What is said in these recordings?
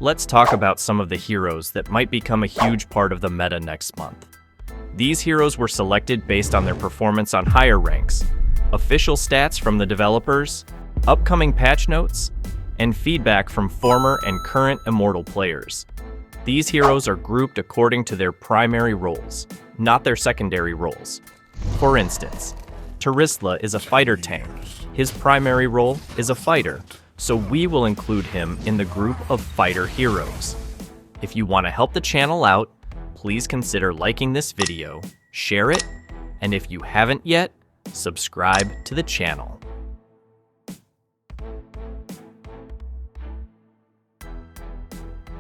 Let's talk about some of the heroes that might become a huge part of the meta next month. These heroes were selected based on their performance on higher ranks, official stats from the developers, upcoming patch notes, and feedback from former and current Immortal players. These heroes are grouped according to their primary roles, not their secondary roles. For instance, Terisla is a fighter tank. His primary role is a fighter, so we will include him in the group of fighter heroes. If you want to help the channel out, please consider liking this video, share it, and if you haven't yet, subscribe to the channel.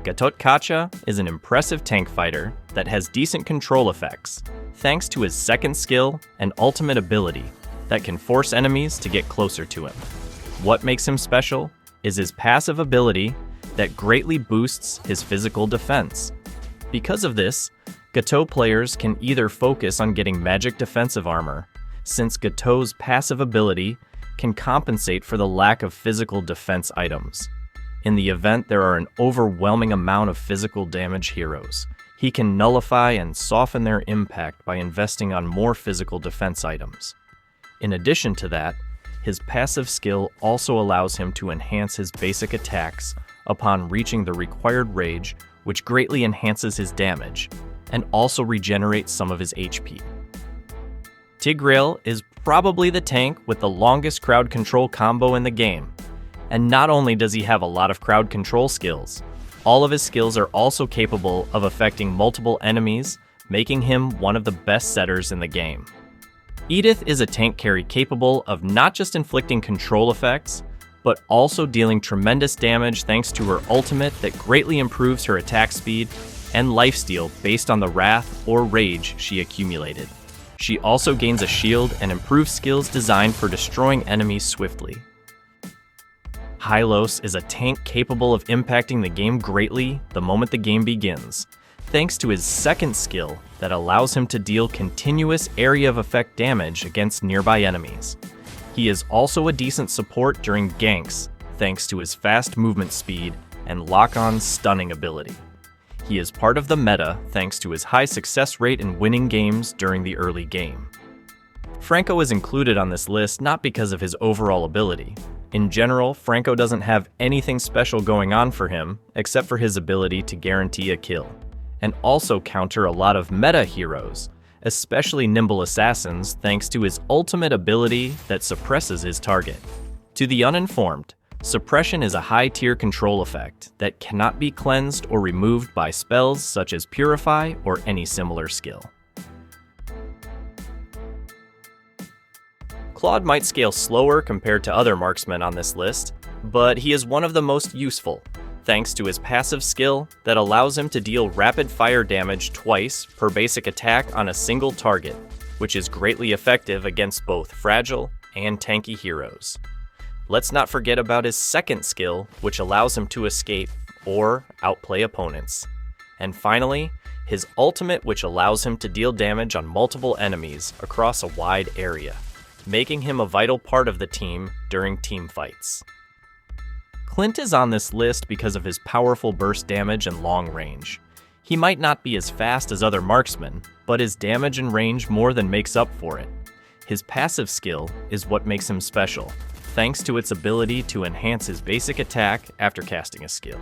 Gatotkacha is an impressive tank fighter that has decent control effects, thanks to his second skill and ultimate ability that can force enemies to get closer to him. What makes him special is his passive ability that greatly boosts his physical defense. Because of this, Gato players can either focus on getting magic defensive armor, since Gato's passive ability can compensate for the lack of physical defense items. In the event there are an overwhelming amount of physical damage heroes, he can nullify and soften their impact by investing on more physical defense items. In addition to that, his passive skill also allows him to enhance his basic attacks upon reaching the required rage, which greatly enhances his damage, and also regenerates some of his HP. Tigreal is probably the tank with the longest crowd control combo in the game. And not only does he have a lot of crowd control skills, all of his skills are also capable of affecting multiple enemies, making him one of the best setters in the game. Edith is a tank carry capable of not just inflicting control effects, but also dealing tremendous damage thanks to her ultimate that greatly improves her attack speed and lifesteal based on the wrath or rage she accumulated. She also gains a shield and improves skills designed for destroying enemies swiftly. Hylos is a tank capable of impacting the game greatly the moment the game begins, thanks to his second skill that allows him to deal continuous area of effect damage against nearby enemies. He is also a decent support during ganks, thanks to his fast movement speed and lock-on stunning ability. He is part of the meta thanks to his high success rate in winning games during the early game. Franco is included on this list not because of his overall ability. In general, Franco doesn't have anything special going on for him except for his ability to guarantee a kill, and also counter a lot of meta heroes, especially nimble assassins thanks to his ultimate ability that suppresses his target. To the uninformed, suppression is a high-tier control effect that cannot be cleansed or removed by spells such as Purify or any similar skill. Claude might scale slower compared to other marksmen on this list, but he is one of the most useful, thanks to his passive skill that allows him to deal rapid fire damage twice per basic attack on a single target, which is greatly effective against both fragile and tanky heroes. Let's not forget about his second skill, which allows him to escape or outplay opponents. And finally, his ultimate, which allows him to deal damage on multiple enemies across a wide area, making him a vital part of the team during team fights. Clint is on this list because of his powerful burst damage and long range. He might not be as fast as other marksmen, but his damage and range more than makes up for it. His passive skill is what makes him special, thanks to its ability to enhance his basic attack after casting a skill.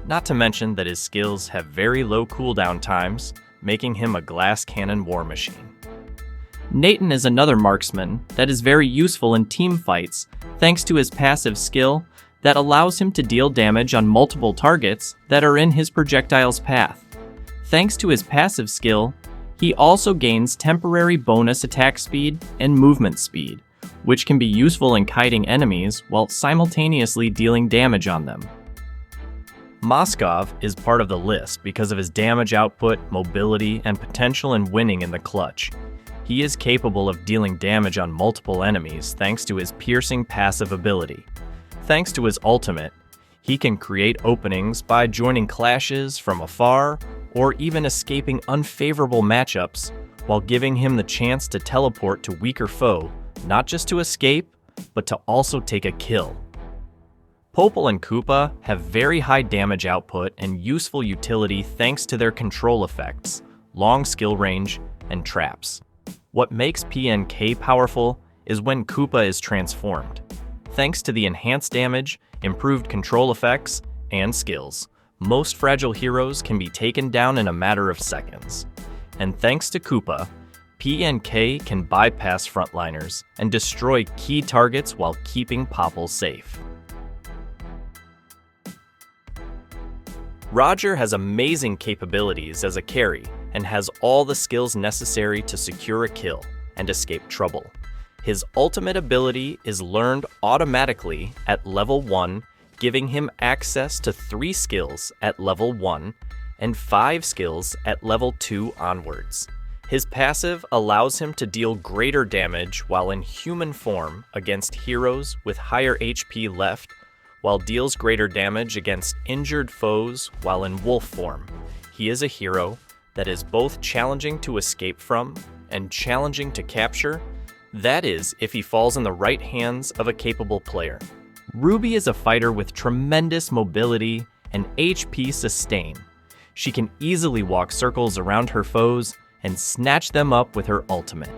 Not to mention that his skills have very low cooldown times, making him a glass cannon war machine. Nathan is another marksman that is very useful in team fights thanks to his passive skill that allows him to deal damage on multiple targets that are in his projectile's path. Thanks to his passive skill, he also gains temporary bonus attack speed and movement speed, which can be useful in kiting enemies while simultaneously dealing damage on them. Moskov is part of the list because of his damage output, mobility, and potential in winning in the clutch. He is capable of dealing damage on multiple enemies thanks to his piercing passive ability. Thanks to his ultimate, he can create openings by joining clashes from afar or even escaping unfavorable matchups while giving him the chance to teleport to weaker foe, not just to escape, but to also take a kill. Popel and Koopa have very high damage output and useful utility thanks to their control effects, long skill range, and traps. What makes PNK powerful is when Koopa is transformed. Thanks to the enhanced damage, improved control effects, and skills, most fragile heroes can be taken down in a matter of seconds. And thanks to Koopa, PNK can bypass frontliners and destroy key targets while keeping Popel safe. Roger has amazing capabilities as a carry and has all the skills necessary to secure a kill and escape trouble. His ultimate ability is learned automatically at level 1, giving him access to 3 skills at level 1 and 5 skills at level 2 onwards. His passive allows him to deal greater damage while in human form against heroes with higher HP left, while deals greater damage against injured foes while in wolf form. He is a hero that is both challenging to escape from and challenging to capture, that is, if he falls in the right hands of a capable player. Ruby is a fighter with tremendous mobility and HP sustain. She can easily walk circles around her foes and snatch them up with her ultimate.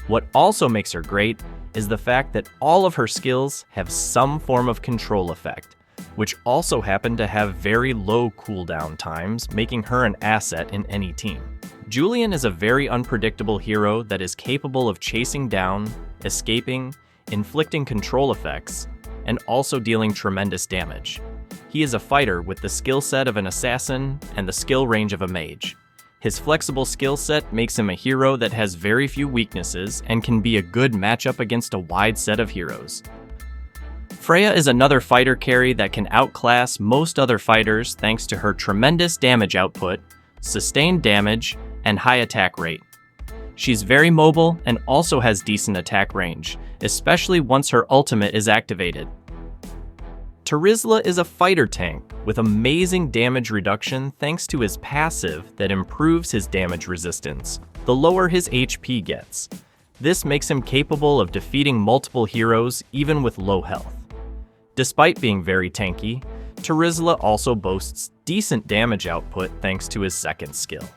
What also makes her great is the fact that all of her skills have some form of control effect, which also happen to have very low cooldown times, making her an asset in any team. Julian is a very unpredictable hero that is capable of chasing down, escaping, inflicting control effects, and also dealing tremendous damage. He is a fighter with the skill set of an assassin and the skill range of a mage. His flexible skill set makes him a hero that has very few weaknesses and can be a good matchup against a wide set of heroes. Freya is another fighter carry that can outclass most other fighters thanks to her tremendous damage output, sustained damage, and high attack rate. She's very mobile and also has decent attack range, especially once her ultimate is activated. Terizla is a fighter tank with amazing damage reduction thanks to his passive that improves his damage resistance, the lower his HP gets. This makes him capable of defeating multiple heroes even with low health. Despite being very tanky, Terizla also boasts decent damage output thanks to his second skill.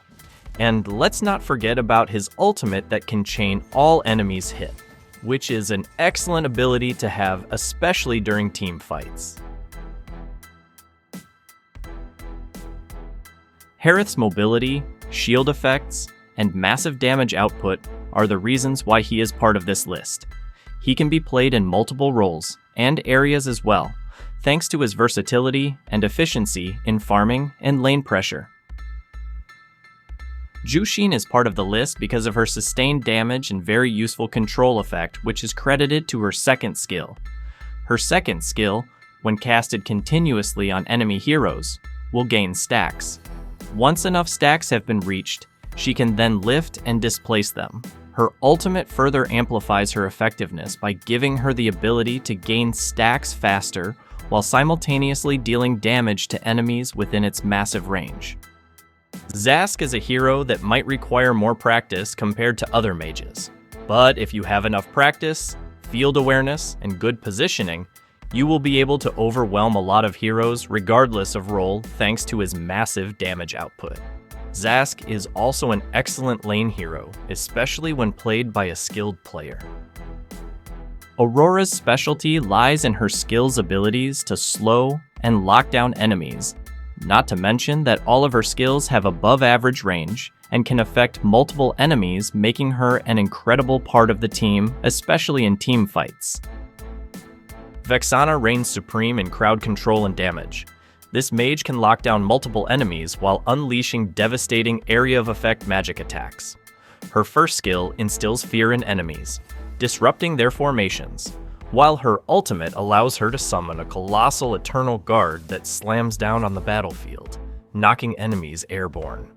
And let's not forget about his ultimate that can chain all enemies hit, which is an excellent ability to have, especially during team fights. Harith's mobility, shield effects, and massive damage output are the reasons why he is part of this list. He can be played in multiple roles and areas as well, thanks to his versatility and efficiency in farming and lane pressure. Jushin is part of the list because of her sustained damage and very useful control effect, which is credited to her second skill. Her second skill, when casted continuously on enemy heroes, will gain stacks. Once enough stacks have been reached, she can then lift and displace them. Her ultimate further amplifies her effectiveness by giving her the ability to gain stacks faster while simultaneously dealing damage to enemies within its massive range. Zask is a hero that might require more practice compared to other mages, but if you have enough practice, field awareness, and good positioning, you will be able to overwhelm a lot of heroes regardless of role thanks to his massive damage output. Zask is also an excellent lane hero, especially when played by a skilled player. Aurora's specialty lies in her skill's abilities to slow and lock down enemies, not to mention that all of her skills have above average range and can affect multiple enemies, making her an incredible part of the team, especially in team fights. Vexana reigns supreme in crowd control and damage. This mage can lock down multiple enemies while unleashing devastating area of effect magic attacks. Her first skill instills fear in enemies, disrupting their formations, while her ultimate allows her to summon a colossal eternal guard that slams down on the battlefield, knocking enemies airborne.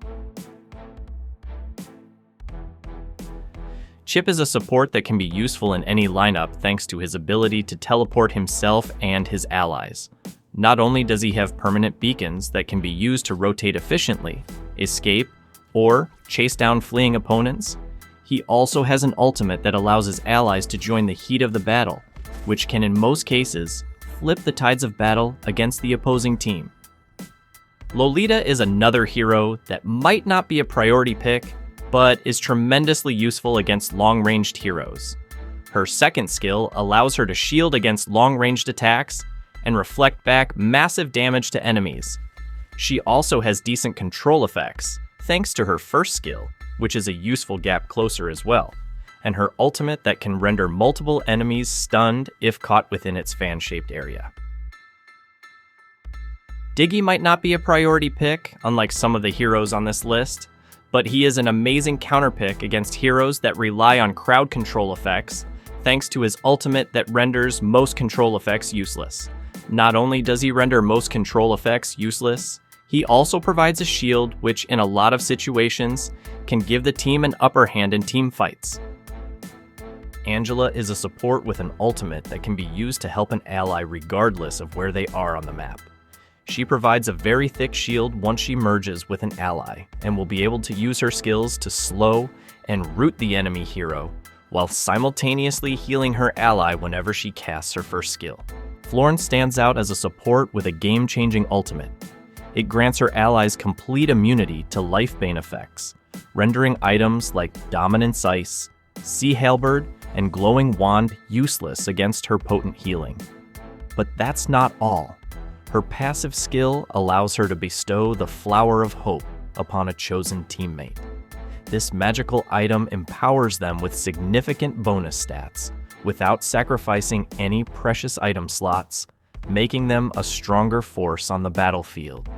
Chip is a support that can be useful in any lineup thanks to his ability to teleport himself and his allies. Not only does he have permanent beacons that can be used to rotate efficiently, escape, or chase down fleeing opponents, he also has an ultimate that allows his allies to join the heat of the battle, which can in most cases flip the tides of battle against the opposing team. Lolita is another hero that might not be a priority pick, but is tremendously useful against long-ranged heroes. Her second skill allows her to shield against long-ranged attacks and reflect back massive damage to enemies. She also has decent control effects, thanks to her first skill, which is a useful gap closer as well, and her ultimate that can render multiple enemies stunned if caught within its fan-shaped area. Diggy might not be a priority pick, unlike some of the heroes on this list, but he is an amazing counterpick against heroes that rely on crowd control effects, thanks to his ultimate that renders most control effects useless. Not only does he render most control effects useless, he also provides a shield which, in a lot of situations, can give the team an upper hand in team fights. Angela is a support with an ultimate that can be used to help an ally regardless of where they are on the map. She provides a very thick shield once she merges with an ally, and will be able to use her skills to slow and root the enemy hero, while simultaneously healing her ally whenever she casts her first skill. Florence stands out as a support with a game-changing ultimate. It grants her allies complete immunity to life-bane effects, rendering items like Dominance Ice, Sea Halberd, and Glowing Wand useless against her potent healing. But that's not all. Her passive skill allows her to bestow the Flower of Hope upon a chosen teammate. This magical item empowers them with significant bonus stats, without sacrificing any precious item slots, making them a stronger force on the battlefield.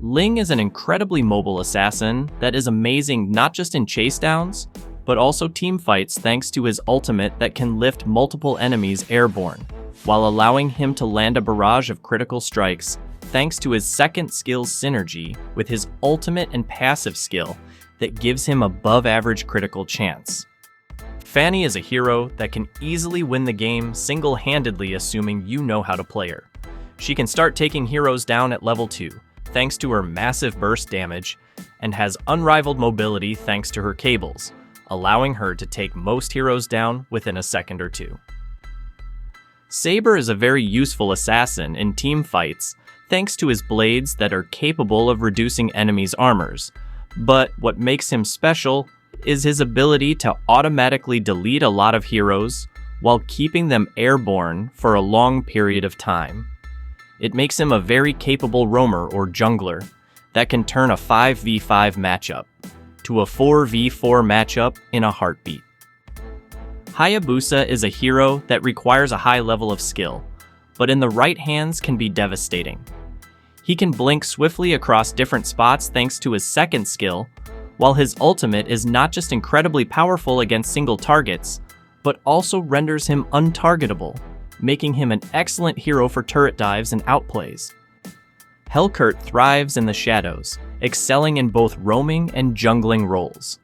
Ling is an incredibly mobile assassin that is amazing not just in chase downs, but also team fights thanks to his ultimate that can lift multiple enemies airborne, while allowing him to land a barrage of critical strikes thanks to his second skill's synergy with his ultimate and passive skill that gives him above average critical chance. Fanny is a hero that can easily win the game single-handedly assuming you know how to play her. She can start taking heroes down at level 2, thanks to her massive burst damage, and has unrivaled mobility thanks to her cables, allowing her to take most heroes down within a second or two. Saber is a very useful assassin in team fights thanks to his blades that are capable of reducing enemies' armors, but what makes him special is his ability to automatically delete a lot of heroes while keeping them airborne for a long period of time. It makes him a very capable roamer or jungler that can turn a 5v5 matchup to a 4v4 matchup in a heartbeat. Hayabusa is a hero that requires a high level of skill, but in the right hands can be devastating. He can blink swiftly across different spots thanks to his second skill, while his ultimate is not just incredibly powerful against single targets, but also renders him untargetable, making him an excellent hero for turret dives and outplays. Helcurt thrives in the shadows, excelling in both roaming and jungling roles.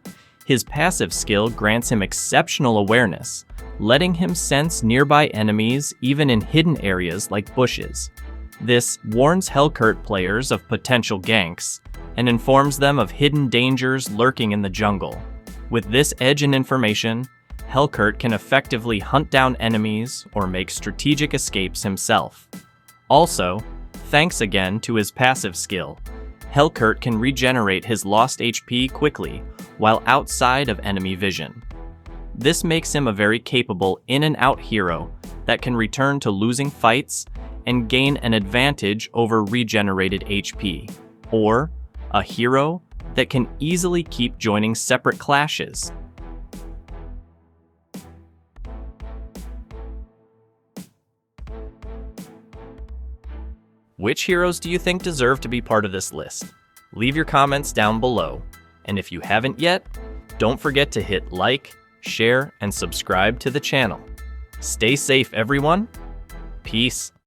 His passive skill grants him exceptional awareness, letting him sense nearby enemies even in hidden areas like bushes. This warns Helcurt players of potential ganks, and informs them of hidden dangers lurking in the jungle. With this edge and information, Helcurt can effectively hunt down enemies or make strategic escapes himself. Also, thanks again to his passive skill, Helcurt can regenerate his lost HP quickly while outside of enemy vision. This makes him a very capable in-and-out hero that can return to losing fights and gain an advantage over regenerated HP, or a hero that can easily keep joining separate clashes. Which heroes do you think deserve to be part of this list? Leave your comments down below, and if you haven't yet, don't forget to hit like, share, and subscribe to the channel. Stay safe, everyone. Peace.